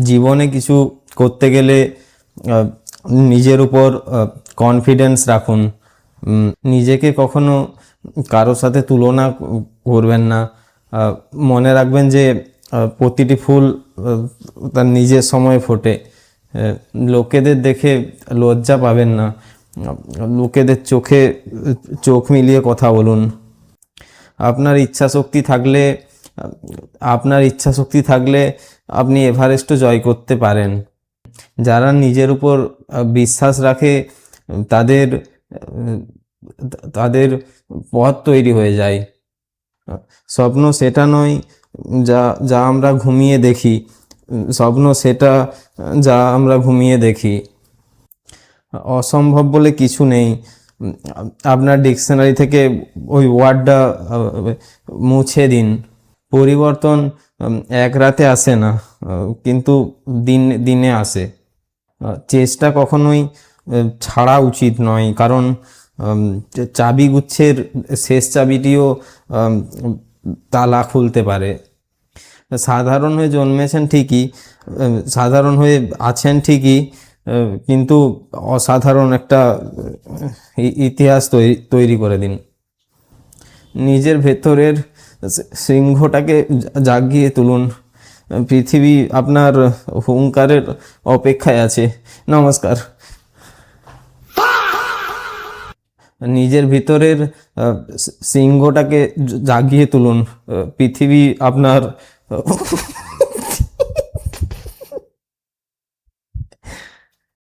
জীবনে কিছু করতে গেলে নিজের উপর কনফিডেন্স রাখুন। নিজেকে কখনো কারোর সাথে তুলনা করবেন না। মনে রাখবেন যে প্রতিটি ফুল তার নিজের সময় ফোটে। লোকেদের দেখে লজ্জা পাবেন না। লোকেদের চোখে চোখ মিলিয়ে কথা বলুন। আপনার ইচ্ছা শক্তি থাকলে আপনি এভারেস্টও জয় করতে পারেন। যারা নিজের উপর বিশ্বাস রাখে তাদের তাদের পথ তৈরি হয়ে যায়। স্বপ্ন সেটা নয় যা যা আমরা ঘুমিয়ে দেখি, স্বপ্ন সেটা যা আমরা ঘুমিয়ে দেখি। অসম্ভব বলে কিছু নেই। আপনার ডিকশনারি থেকে ওই ওয়ার্ডটা মুছে দিন। পরিবর্তন এক রাতে আসে না, কিন্তু দিনে আসে। চেষ্টা কখনোই ছাড়া উচিত নয়, কারণ চাবিগুচ্ছের শেষ চাবিটিও তালা খুলতে পারে। সাধারণ হয়ে জন্মেছেন ঠিকই, সাধারণ হয়ে আছেন ঠিকই, কিন্তু অসাধারণ একটা ইতিহাস তৈরি করে দিন। নিজের ভেতরের সিংহটাকে জাগিয়ে তুলুন। পৃথিবী আপনার হুঙ্কারের অপেক্ষায় আছে। নমস্কার। নিজের ভিতরের সিংহটাকে জাগিয়ে তুলুন। পৃথিবী আপনার